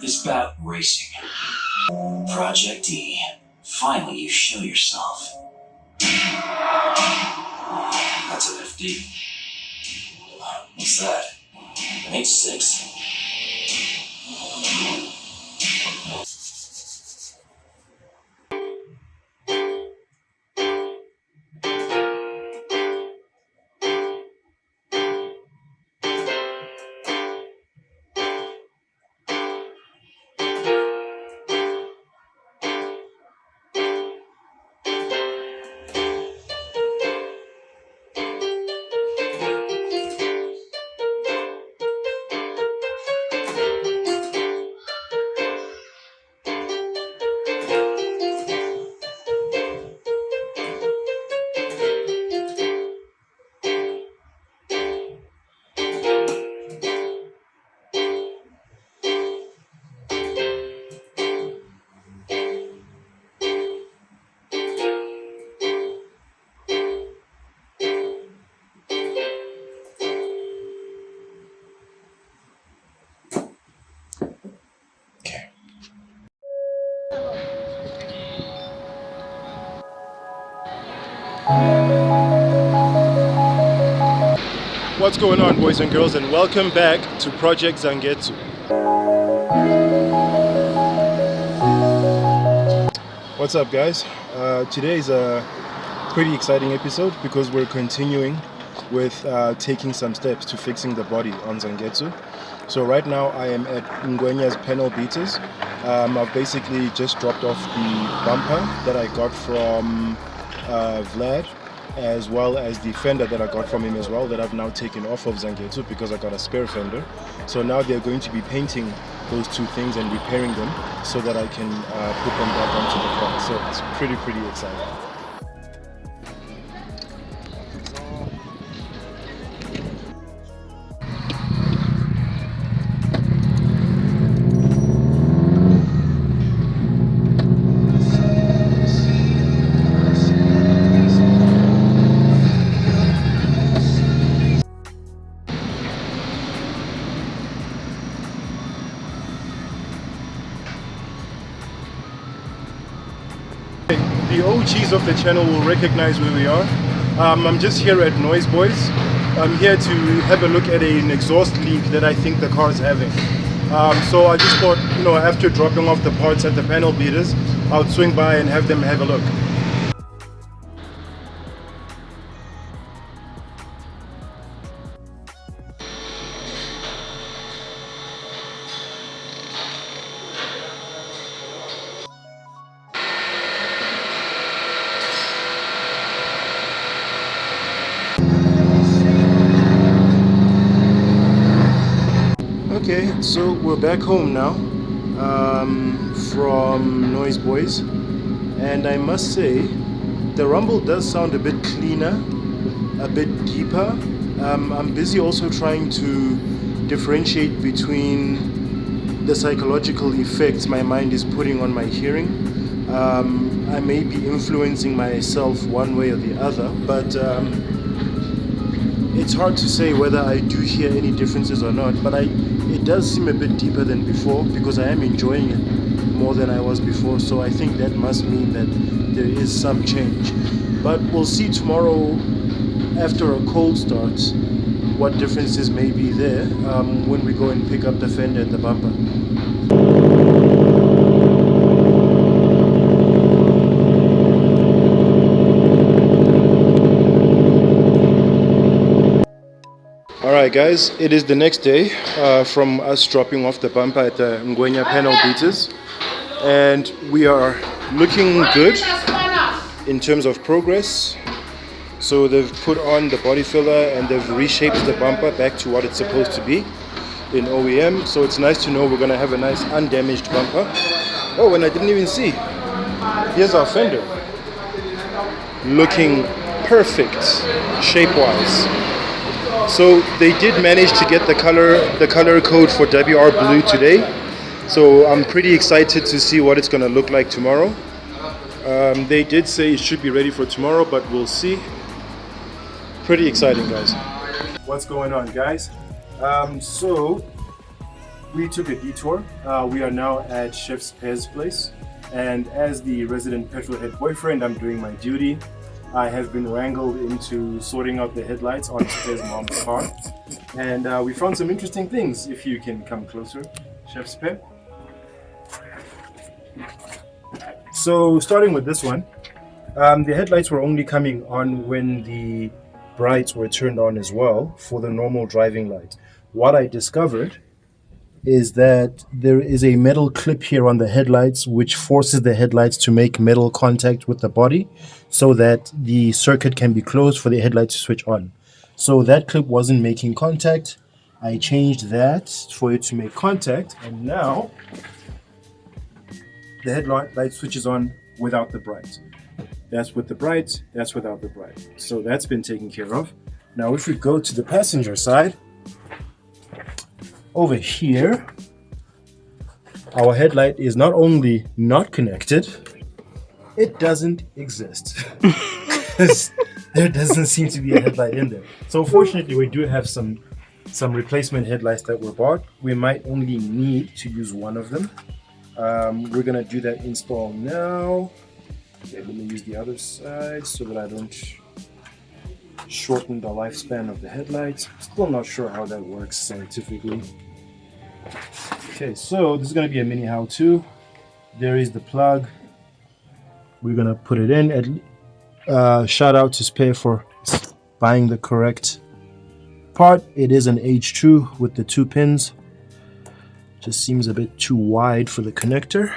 is about racing. Project E. Finally, you show yourself. That's an FD. What's that? An H6? What's going on, boys and girls, and welcome back to Project Zangetsu. What's up, guys? Today is a pretty exciting episode because we're continuing with taking some steps to fixing the body on Zangetsu. So right now I am at Ngwenya's panel beaters. I've basically just dropped off the bumper that I got from Vlad, as well as the fender that I got from him as well, that I've now taken off of Zangetsu because I got a spare fender. So now they're going to be painting those two things and repairing them so that I can put them back onto the car. So it's pretty exciting. The OGs of the channel will recognize where we are. I'm just here at Noise Boys. I'm here to have a look at an exhaust leak that I think the car is having. So I just thought, after dropping off the parts at the panel beaters, I would swing by and have them have a look. Okay, so we're back home now from Noise Boys, and I must say the rumble does sound a bit cleaner, a bit deeper. I'm busy also trying to differentiate between the psychological effects my mind is putting on my hearing. I may be influencing myself one way or the other, but it's hard to say whether I do hear any differences or not, but it does seem a bit deeper than before because I am enjoying it more than I was before, so I think that must mean that there is some change. But we'll see tomorrow after a cold start what differences may be there when we go and pick up the fender and the bumper. Alright guys, it is the next day from us dropping off the bumper at the Ngwenya panel beaters, and we are looking good in terms of progress. So they've put on the body filler and they've reshaped the bumper back to what it's supposed to be in OEM, so it's nice to know we're going to have a nice undamaged bumper. Oh, and I didn't even see, here's our fender, looking perfect shape wise. So they did manage to get the color code for WR blue today, so I'm pretty excited to see what it's going to look like tomorrow. They did say it should be ready for tomorrow, but we'll see. Pretty exciting, guys. What's going on, guys? So we took a detour. We are now at Chef Pez's place, and as the resident petrolhead boyfriend, I'm doing my duty. I have been wrangled into sorting out the headlights on Pez's mom's car, and we found some interesting things. If you can come closer, Chef Pez. So starting with this one, the headlights were only coming on when the brights were turned on as well for the normal driving light. What I discovered is that there is a metal clip here on the headlights which forces the headlights to make metal contact with the body so that the circuit can be closed for the headlights to switch on. So that clip wasn't making contact. I changed that for it to make contact, and now the headlight switches on without the bright. That's with the bright, that's without the bright. So that's been taken care of. Now if we go to the passenger side, over here, our headlight is not only not connected, it doesn't exist. Because there doesn't seem to be a headlight in there. So fortunately, we do have some replacement headlights that were bought. We might only need to use one of them. We're gonna do that install now. Okay, let me use the other side so that I don't shorten the lifespan of the headlights. Still not sure how that works scientifically. Okay, so this is going to be a mini how-to. There is the plug. We're going to put it in. Shout out to Spare for buying the correct part. It is an H2 with the 2 pins. Just seems a bit too wide for the connector.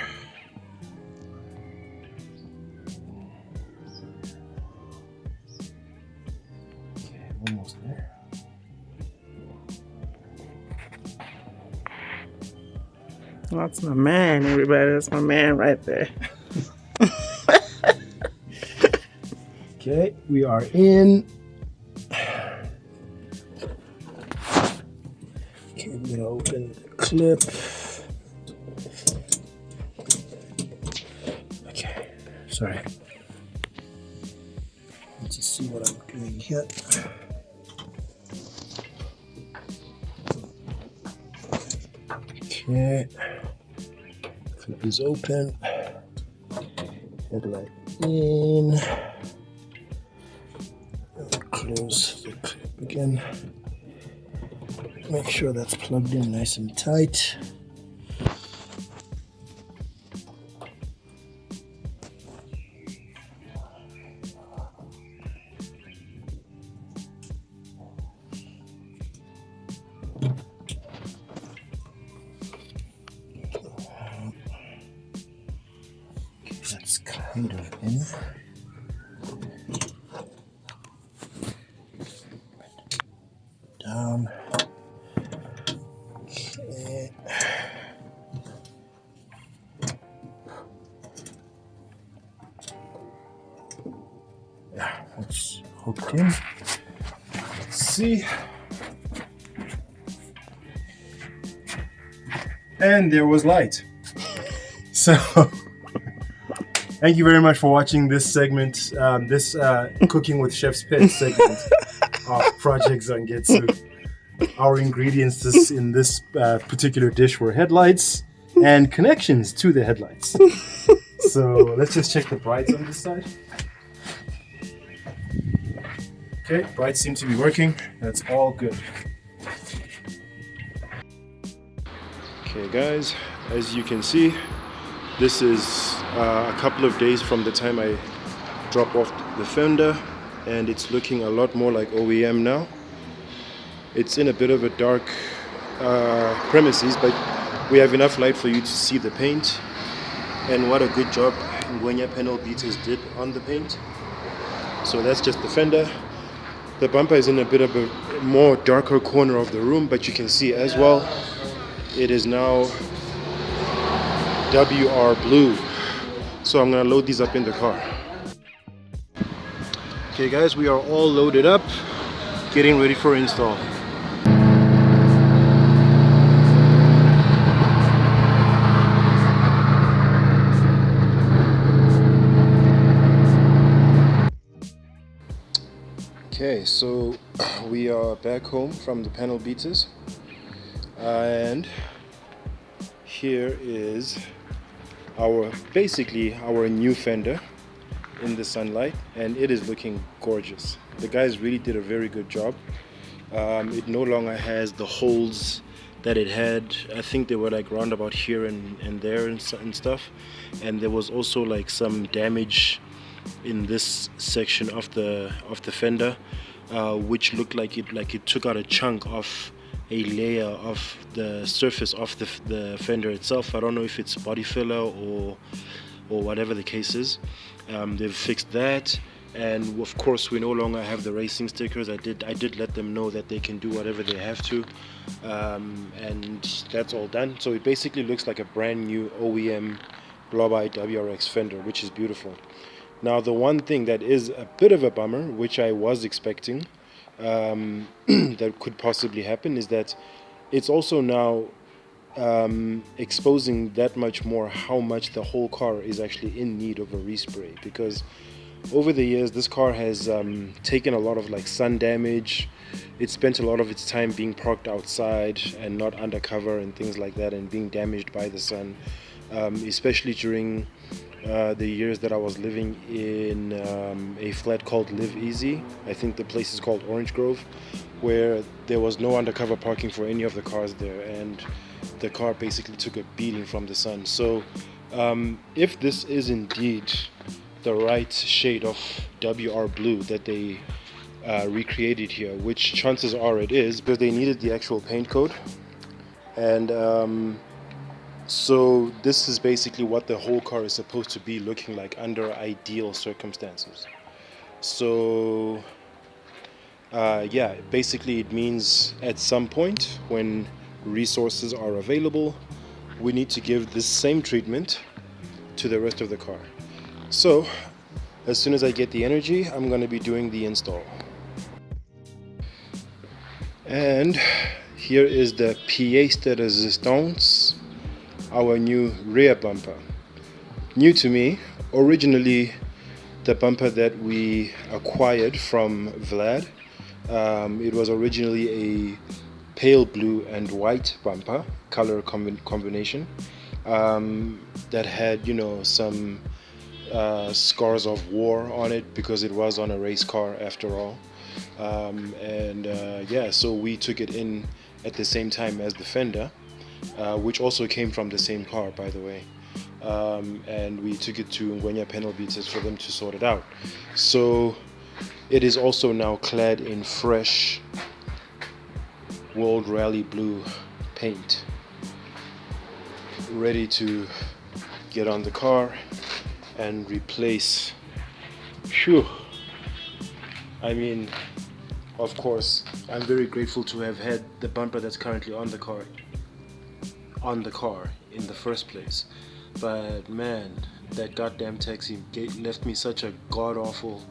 Almost there. That's my man, everybody. That's my man right there. Okay, we are in. Okay, I'm gonna open the clip. Okay, sorry. Let's just see what I'm doing here. Okay, clip is open, headlight in, close the clip again, make sure that's plugged in nice and tight. That's kind of in. Down. Okay. Yeah, that's hooked in. Let's see. And there was light. So thank you very much for watching this segment, this Cooking with Chef's Pet segment of Project Zangetsu. Our ingredients in this particular dish were headlights and connections to the headlights. So let's just check the brights on this side. Okay, brights seem to be working. That's all good. Okay guys, as you can see, this is a couple of days from the time I drop off the Fender, and it's looking a lot more like OEM now. It's in a bit of a dark premises, but we have enough light for you to see the paint, and what a good job Ngwenya panel beaters did on the paint. So that's just the Fender. The bumper is in a bit of a more darker corner of the room, but you can see as well it is now WR blue. So I'm gonna load these up in the car. Okay guys, we are all loaded up, getting ready for install. Okay, so we are back home from the panel beaters, and here is basically our new Fender in the sunlight, and it is looking gorgeous. The guys really did a very good job. It no longer has the holes that it had. I think they were like round about here and there and stuff, and there was also like some damage in this section of the fender, which looked like it took out a chunk of a layer of the surface of the fender itself. I don't know if it's body filler or whatever the case is. They've fixed that, and of course we no longer have the racing stickers. I did let them know that they can do whatever they have to, and that's all done. So it basically looks like a brand new OEM blob-eye WRX Fender, which is beautiful. Now the one thing that is a bit of a bummer, which I was expecting that could possibly happen, is that it's also now exposing that much more how much the whole car is actually in need of a respray, because over the years this car has taken a lot of like sun damage. It spent a lot of its time being parked outside and not undercover and things like that, and being damaged by the sun, especially during the years that I was living in a flat called Live Easy. I think the place is called Orange Grove, where there was no undercover parking for any of the cars there, and the car basically took a beating from the sun. So if this is indeed the right shade of WR blue that they recreated here, which chances are it is, because they needed the actual paint code, and so this is basically what the whole car is supposed to be looking like under ideal circumstances. So yeah, basically it means at some point when resources are available, we need to give this same treatment to the rest of the car. So as soon as I get the energy, I'm going to be doing the install. And here is the pièce de résistance, our new rear bumper. New to me. Originally the bumper that we acquired from Vlad, it was originally a pale blue and white bumper color combination that had, you know, some scars of war on it, because it was on a race car after all. Yeah, so we took it in at the same time as the Fender, which also came from the same car, by the way, and we took it to Ngwenya Panel Beaters for them to sort it out. So it is also now clad in fresh World Rally Blue paint, ready to get on the car and replace. Phew. I mean, of course, I'm very grateful to have had the bumper that's currently on the car in the first place. But man, that goddamn taxi left me such a god-awful,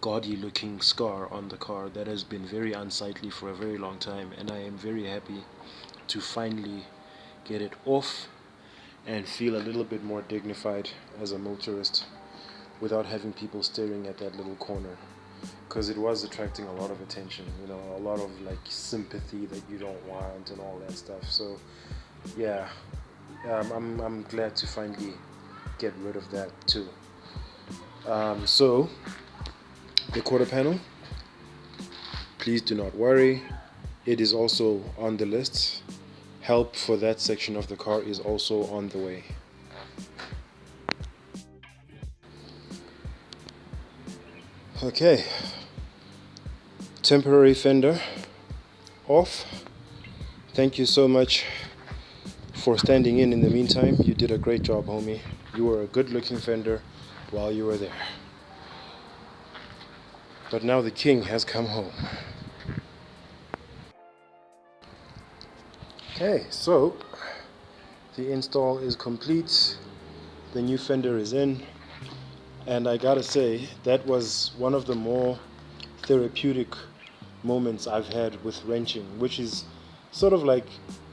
gaudy looking scar on the car that has been very unsightly for a very long time, and I am very happy to finally get it off and feel a little bit more dignified as a motorist without having people staring at that little corner, because it was attracting a lot of attention, you know, a lot of like sympathy that you don't want and all that stuff. So yeah, I'm glad to finally get rid of that too. So the quarter panel, please do not worry, it is also on the list. Help for that section of the car is also on the way. Okay, temporary fender off. Thank you so much for standing in the meantime. You did a great job, homie. You were a good looking fender while you were there. But now the king has come home. Okay, so the install is complete. The new fender is in, and I gotta say that was one of the more therapeutic moments I've had with wrenching, which is sort of like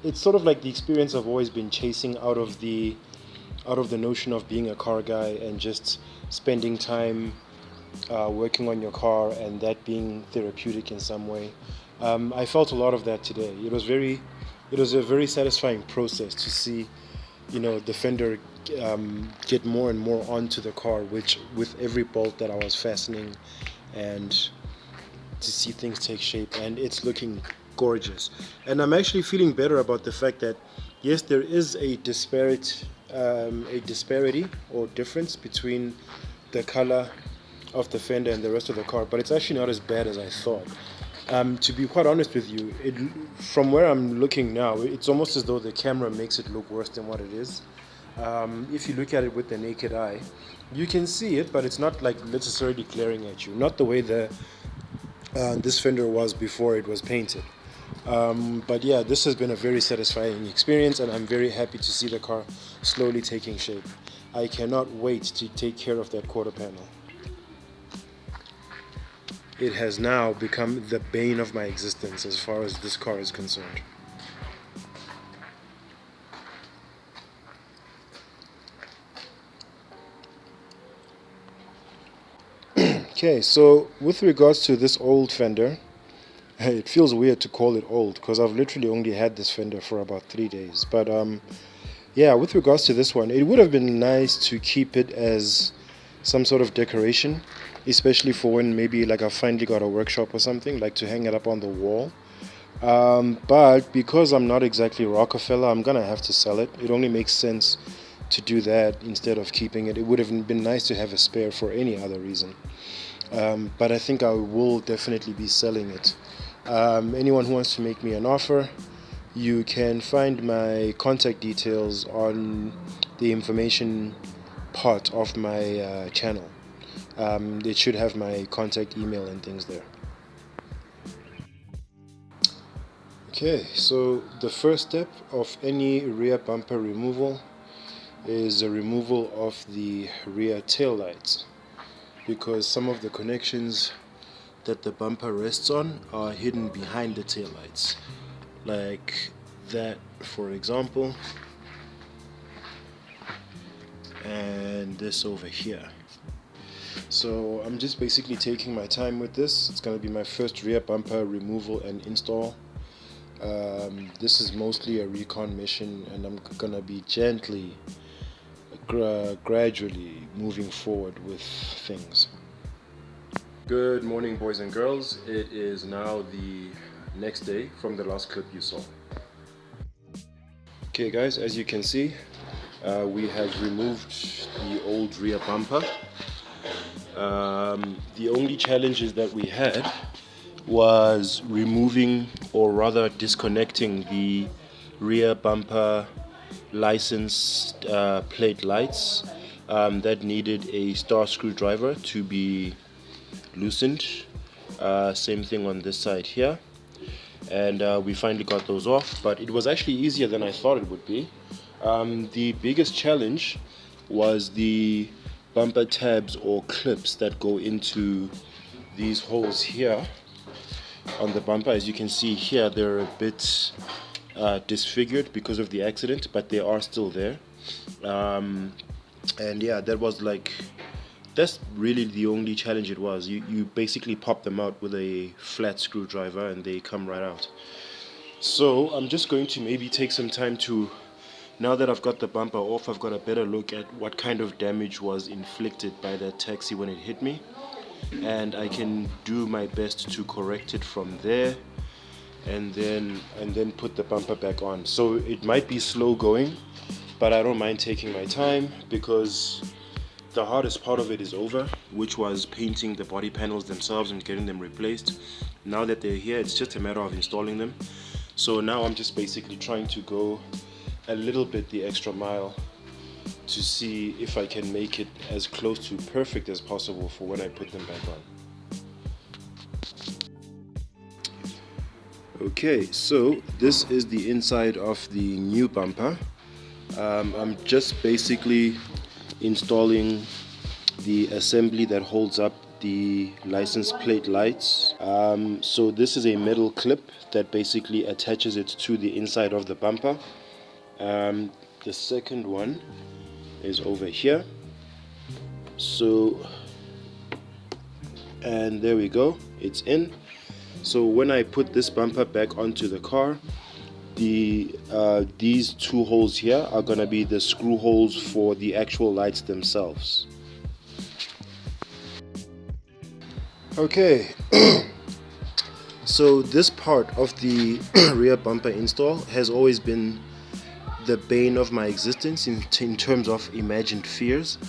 the experience I've always been chasing out of the notion of being a car guy and just spending time working on your car, and that being therapeutic in some way. I felt a lot of that today. It was very it was a very satisfying process to see, you know, the fender get more and more onto the car, which with every bolt that I was fastening, and to see things take shape, and it's looking gorgeous. And I'm actually feeling better about the fact that yes, there is a disparity or difference between the color of the fender and the rest of the car, but it's actually not as bad as I thought. To be quite honest with you, from where I'm looking now, it's almost as though the camera makes it look worse than what it is. If you look at it with the naked eye, you can see it, but it's not like necessarily glaring at you. Not the way this fender was before it was painted. But yeah, this has been a very satisfying experience, and I'm very happy to see the car slowly taking shape. I cannot wait to take care of that quarter panel. It has now become the bane of my existence as far as this car is concerned. Okay, so with regards to this old fender, it feels weird to call it old because I've literally only had this fender for about 3 days. But yeah, with regards to this one, it would have been nice to keep it as some sort of decoration, especially for when maybe like I finally got a workshop or something, like to hang it up on the wall. But because I'm not exactly Rockefeller, I'm gonna have to sell it. It only makes sense to do that instead of keeping it. It would have been nice to have a spare for any other reason. But I think I will definitely be selling it. Anyone who wants to make me an offer, you can find my contact details on the information part of my channel. It should have my contact email and things there. Okay, so the first step of any rear bumper removal is the removal of the rear tail lights, because some of the connections that the bumper rests on are hidden behind the tail lights, like that for example, and this over here. So I'm just basically taking my time with this. It's going to be my first rear bumper removal and install. This is mostly a recon mission, and I'm going to be gently gradually moving forward with things. Good morning, boys and girls. It is now the next day from the last clip you saw. Okay guys, as you can see, we have removed the old rear bumper. The only challenges that we had was removing, or rather disconnecting, the rear bumper license plate lights that needed a star screwdriver to be loosened. Same thing on this side here, and we finally got those off, but it was actually easier than I thought it would be. The biggest challenge was the bumper tabs or clips that go into these holes here on the bumper. As you can see here, they're a bit disfigured because of the accident, but they are still there. And yeah, that's really the only challenge it was. You basically pop them out with a flat screwdriver and they come right out. So I'm just going to maybe take some time to, now that I've got the bumper off, I've got a better look at what kind of damage was inflicted by that taxi when it hit me, and I can do my best to correct it from there, and then put the bumper back on. So it might be slow going, but I don't mind taking my time, because the hardest part of it is over, which was painting the body panels themselves and getting them replaced. Now that they're here, it's just a matter of installing them. So now I'm just basically trying to go a little bit the extra mile to see if I can make it as close to perfect as possible for when I put them back on. Okay, so this is the inside of the new bumper. I'm just basically installing the assembly that holds up the license plate lights. So this is a metal clip that basically attaches it to the inside of the bumper. The second one is over here. So, and there we go, it's in. So when I put this bumper back onto the car, these two holes here are gonna be the screw holes for the actual lights themselves. Okay, so this part of the rear bumper install has always been the bane of my existence in terms of imagined fears.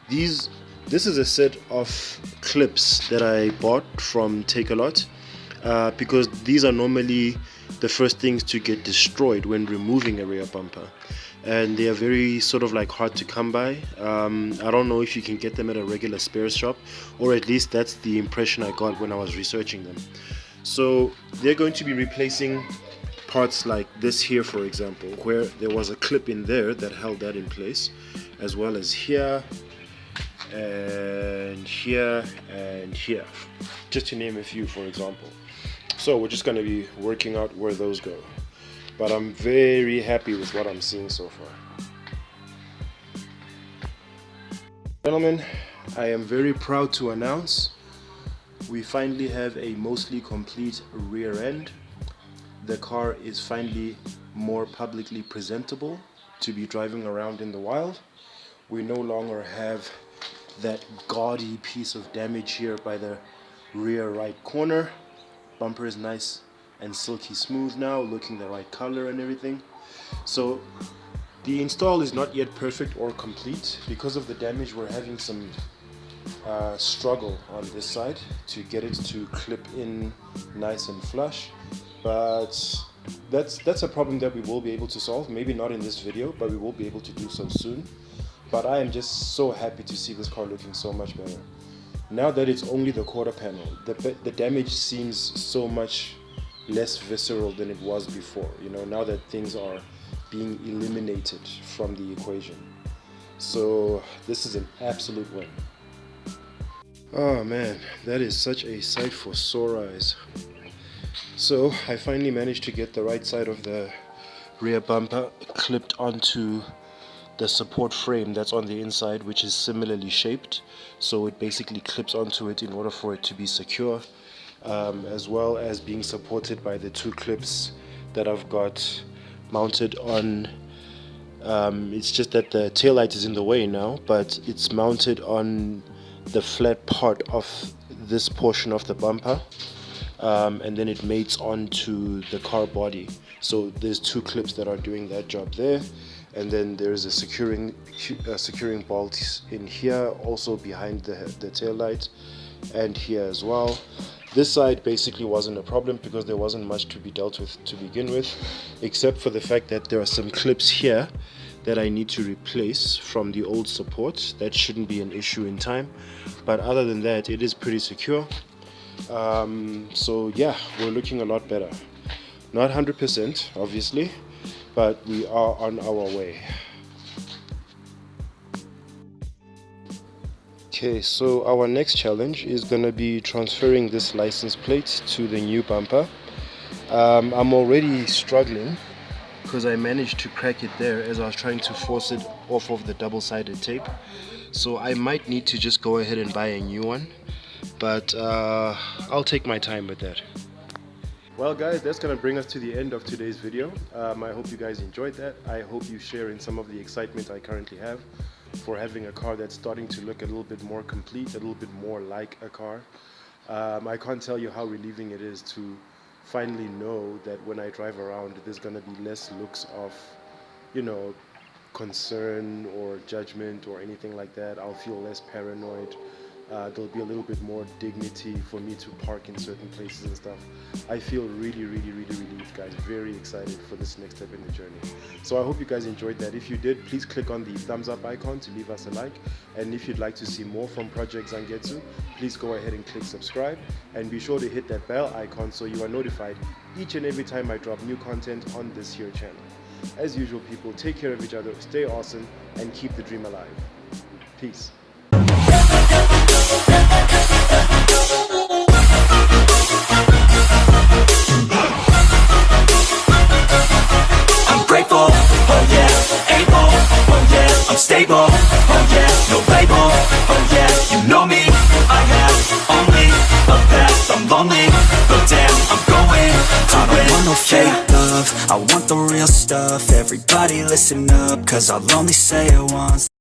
This is a set of clips that I bought from Take-A-Lot because these are normally the first things to get destroyed when removing a rear bumper, and they are very sort of like hard to come by. I don't know if you can get them at a regular spares shop, or at least that's the impression I got when I was researching them. So they're going to be replacing parts like this here, for example, where there was a clip in there that held that in place, as well as here and here and here, just to name a few, for example. So we're just going to be working out where those go, but I'm very happy with what I'm seeing so far. Gentlemen, I am very proud to announce we finally have a mostly complete rear end. The car is finally more publicly presentable to be driving around in the wild. We no longer have that gaudy piece of damage here by the rear right corner. Bumper is nice and silky smooth now, looking the right color and everything. So the install is not yet perfect or complete. Because of the damage, we're having some struggle on this side to get it to clip in nice and flush, but that's a problem that we will be able to solve. Maybe not in this video, but we will be able to do so soon. But I am just so happy to see this car looking so much better. Now that it's only the quarter panel, the damage seems so much less visceral than it was before, you know, now that things are being eliminated from the equation. So this is an absolute win. Oh man, that is such a sight for sore eyes. So I finally managed to get the right side of the rear bumper clipped onto the support frame that's on the inside, which is similarly shaped, so it basically clips onto it in order for it to be secure, as well as being supported by the two clips that I've got mounted on. It's just that the taillight is in the way now, but it's mounted on the flat part of this portion of the bumper, and then it mates onto the car body. So there's two clips that are doing that job there, and then there's a securing bolt in here, also behind the tail light, and here as well. This side basically wasn't a problem because there wasn't much to be dealt with to begin with, except for the fact that there are some clips here that I need to replace from the old support. That shouldn't be an issue in time, but other than that, it is pretty secure. So yeah, we're looking a lot better. Not 100% obviously, but we are on our way. Okay, so our next challenge is gonna be transferring this license plate to the new bumper. I'm already struggling because I managed to crack it there as I was trying to force it off of the double-sided tape. So I might need to just go ahead and buy a new one, but I'll take my time with that. Well guys, that's gonna bring us to the end of today's video. I hope you guys enjoyed that. I hope you share in some of the excitement I currently have for having a car that's starting to look a little bit more complete, a little bit more like a car. I can't tell you how relieving it is to finally know that when I drive around, there's gonna be less looks of, you know, concern or judgment or anything like that. I'll feel less paranoid. There'll be a little bit more dignity for me to park in certain places and stuff. I feel really relieved, guys. Very excited for this next step in the journey. So I hope you guys enjoyed that. If you did, please click on the thumbs up icon to leave us a like. And if you'd like to see more from Project Zangetsu, please go ahead and click subscribe. And be sure to hit that bell icon so you are notified each and every time I drop new content on this here channel. As usual, people, take care of each other, stay awesome, and keep the dream alive. Peace. I'm grateful, oh yeah, able, oh yeah, I'm stable, oh yeah, no label, oh yeah, you know me, I have only a past, I'm lonely, but damn, I'm going to win, I don't want no fake love. love, I want the real stuff. Everybody listen up, cause I'll only say it once.